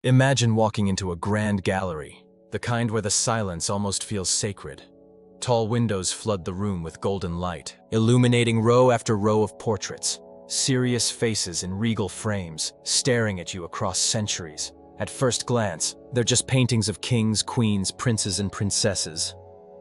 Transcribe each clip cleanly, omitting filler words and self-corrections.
Imagine walking into a grand gallery, the kind where the silence almost feels sacred. Tall windows flood the room with golden light, illuminating row after row of portraits, serious faces in regal frames, staring at you across centuries. At first glance, they're just paintings of kings, queens, princes, and princesses.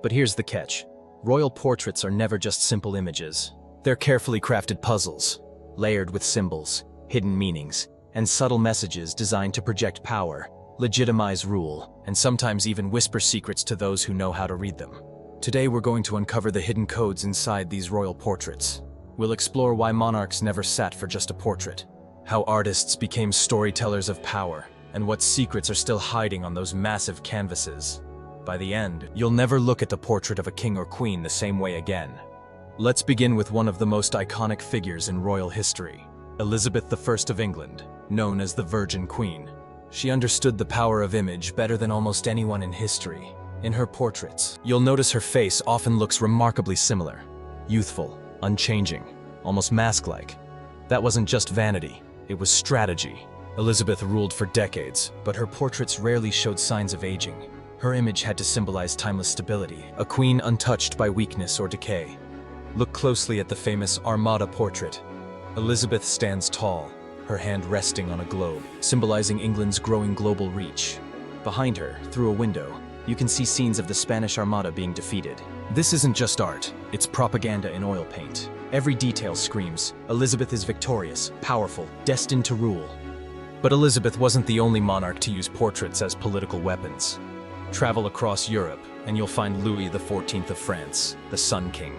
But here's the catch. Royal portraits are never just simple images. They're carefully crafted puzzles, layered with symbols, hidden meanings, and subtle messages designed to project power, legitimize rule, and sometimes even whisper secrets to those who know how to read them. Today we're going to uncover the hidden codes inside these royal portraits. We'll explore why monarchs never sat for just a portrait, how artists became storytellers of power, and what secrets are still hiding on those massive canvases. By the end, you'll never look at the portrait of a king or queen the same way again. Let's begin with one of the most iconic figures in royal history, Elizabeth I of England, known as the Virgin Queen. She understood the power of image better than almost anyone in history. In her portraits, you'll notice her face often looks remarkably similar. Youthful, unchanging, almost mask-like. That wasn't just vanity, it was strategy. Elizabeth ruled for decades, but her portraits rarely showed signs of aging. Her image had to symbolize timeless stability, a queen untouched by weakness or decay. Look closely at the famous Armada portrait. Elizabeth stands tall, her hand resting on a globe, symbolizing England's growing global reach. Behind her, through a window, you can see scenes of the Spanish Armada being defeated. This isn't just art, it's propaganda in oil paint. Every detail screams, Elizabeth is victorious, powerful, destined to rule. But Elizabeth wasn't the only monarch to use portraits as political weapons. Travel across Europe, and you'll find Louis XIV of France, the Sun King.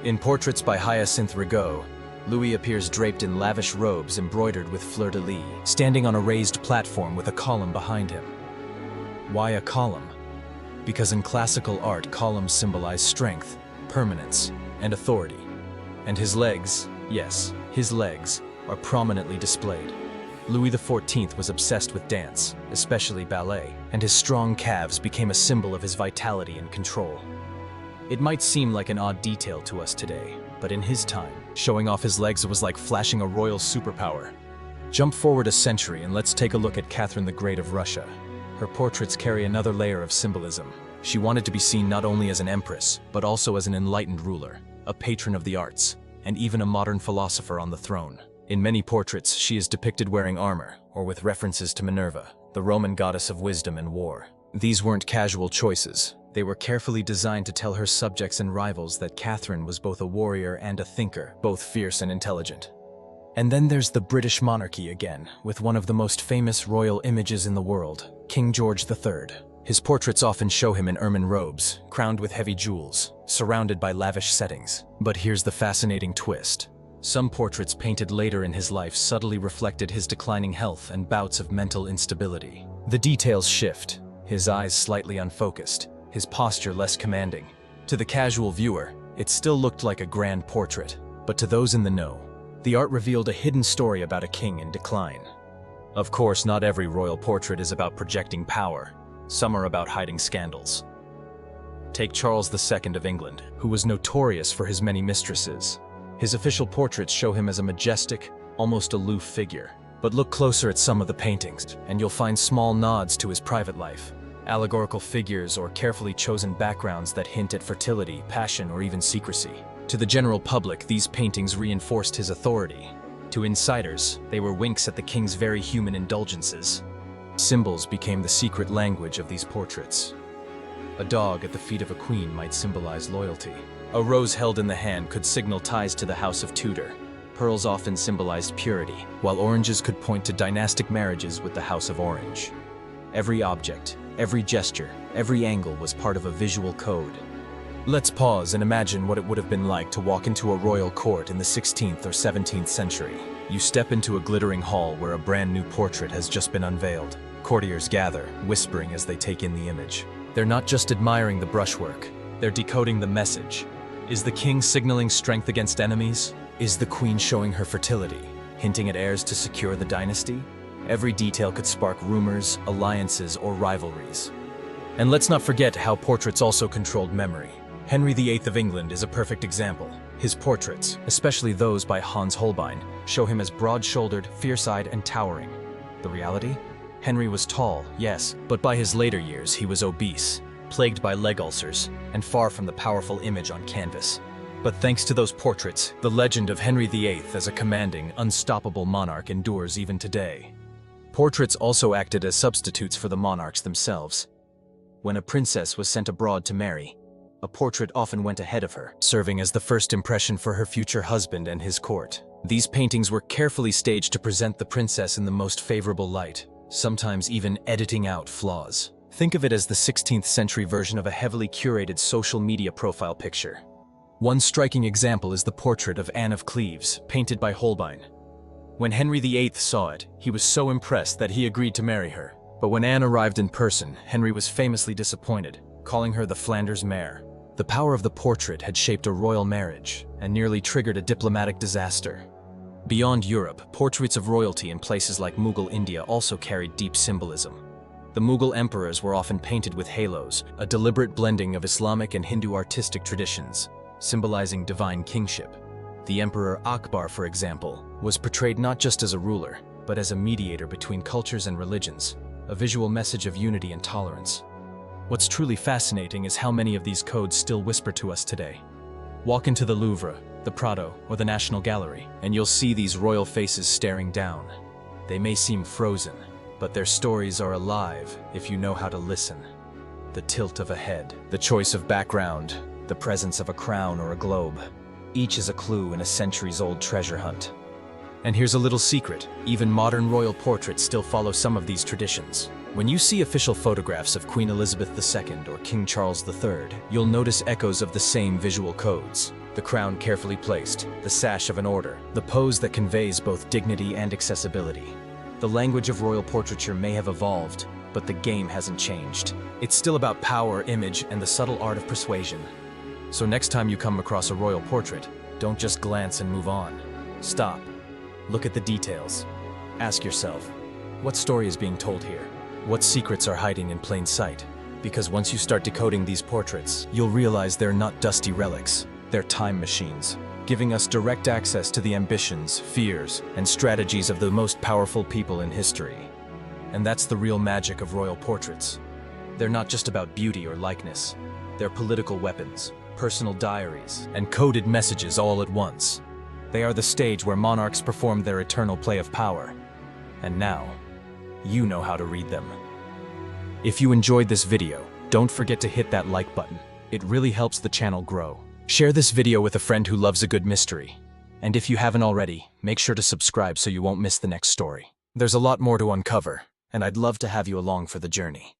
In portraits by Hyacinthe Rigaud, Louis appears draped in lavish robes embroidered with fleur-de-lis, standing on a raised platform with a column behind him. Why a column? Because in classical art, columns symbolize strength, permanence, and authority. And his legs, yes, his legs, are prominently displayed. Louis XIV was obsessed with dance, especially ballet, and his strong calves became a symbol of his vitality and control. It might seem like an odd detail to us today, but in his time, showing off his legs was like flashing a royal superpower. Jump forward a century and let's take a look at Catherine the Great of Russia. Her portraits carry another layer of symbolism. She wanted to be seen not only as an empress, but also as an enlightened ruler, a patron of the arts, and even a modern philosopher on the throne. In many portraits, she is depicted wearing armor, or with references to Minerva, the Roman goddess of wisdom and war. These weren't casual choices. They were carefully designed to tell her subjects and rivals that Catherine was both a warrior and a thinker, both fierce and intelligent. And then there's the British monarchy again, with one of the most famous royal images in the world, King George III. His portraits often show him in ermine robes, crowned with heavy jewels, surrounded by lavish settings. But here's the fascinating twist. Some portraits painted later in his life subtly reflected his declining health and bouts of mental instability. The details shift, his eyes slightly unfocused, his posture less commanding. To the casual viewer, it still looked like a grand portrait, but to those in the know, the art revealed a hidden story about a king in decline. Of course, not every royal portrait is about projecting power. Some are about hiding scandals. Take Charles II of England, who was notorious for his many mistresses. His official portraits show him as a majestic, almost aloof figure. But look closer at some of the paintings, and you'll find small nods to his private life. Allegorical figures or carefully chosen backgrounds that hint at fertility, passion, or even secrecy. To the general public, these paintings reinforced his authority. To insiders, they were winks at the king's very human indulgences. Symbols became the secret language of these portraits. A dog at the feet of a queen might symbolize loyalty. A rose held in the hand could signal ties to the House of Tudor. Pearls often symbolized purity, while oranges could point to dynastic marriages with the House of Orange. Every object, every gesture, every angle was part of a visual code. Let's pause and imagine what it would have been like to walk into a royal court in the 16th or 17th century. You step into a glittering hall where a brand new portrait has just been unveiled. Courtiers gather, whispering as they take in the image. They're not just admiring the brushwork, they're decoding the message. Is the king signaling strength against enemies? Is the queen showing her fertility, hinting at heirs to secure the dynasty? Every detail could spark rumors, alliances, or rivalries. And let's not forget how portraits also controlled memory. Henry VIII of England is a perfect example. His portraits, especially those by Hans Holbein, show him as broad-shouldered, fierce-eyed, and towering. The reality? Henry was tall, yes, but by his later years he was obese, plagued by leg ulcers, and far from the powerful image on canvas. But thanks to those portraits, the legend of Henry VIII as a commanding, unstoppable monarch endures even today. Portraits also acted as substitutes for the monarchs themselves. When a princess was sent abroad to marry, a portrait often went ahead of her, serving as the first impression for her future husband and his court. These paintings were carefully staged to present the princess in the most favorable light, sometimes even editing out flaws. Think of it as the 16th century version of a heavily curated social media profile picture. One striking example is the portrait of Anne of Cleves, painted by Holbein. When Henry VIII saw it, he was so impressed that he agreed to marry her. But when Anne arrived in person, Henry was famously disappointed, calling her the Flanders mare. The power of the portrait had shaped a royal marriage and nearly triggered a diplomatic disaster. Beyond Europe, portraits of royalty in places like Mughal India also carried deep symbolism. The Mughal emperors were often painted with halos, a deliberate blending of Islamic and Hindu artistic traditions, symbolizing divine kingship. The Emperor Akbar, for example, was portrayed not just as a ruler, but as a mediator between cultures and religions, a visual message of unity and tolerance. What's truly fascinating is how many of these codes still whisper to us today. Walk into the Louvre, the Prado, or the National Gallery, and you'll see these royal faces staring down. They may seem frozen, but their stories are alive if you know how to listen. The tilt of a head, the choice of background, the presence of a crown or a globe. Each is a clue in a centuries-old treasure hunt. And here's a little secret, even modern royal portraits still follow some of these traditions. When you see official photographs of Queen Elizabeth II or King Charles III, you'll notice echoes of the same visual codes. The crown carefully placed, the sash of an order, the pose that conveys both dignity and accessibility. The language of royal portraiture may have evolved, but the game hasn't changed. It's still about power, image, and the subtle art of persuasion. So next time you come across a royal portrait, don't just glance and move on. Stop. Look at the details. Ask yourself, what story is being told here? What secrets are hiding in plain sight? Because once you start decoding these portraits, you'll realize they're not dusty relics. They're time machines, giving us direct access to the ambitions, fears, and strategies of the most powerful people in history. And that's the real magic of royal portraits. They're not just about beauty or likeness. They're political weapons, personal diaries, and coded messages all at once. They are the stage where monarchs perform their eternal play of power. And now, you know how to read them. If you enjoyed this video, don't forget to hit that like button. It really helps the channel grow. Share this video with a friend who loves a good mystery. And if you haven't already, make sure to subscribe so you won't miss the next story. There's a lot more to uncover, and I'd love to have you along for the journey.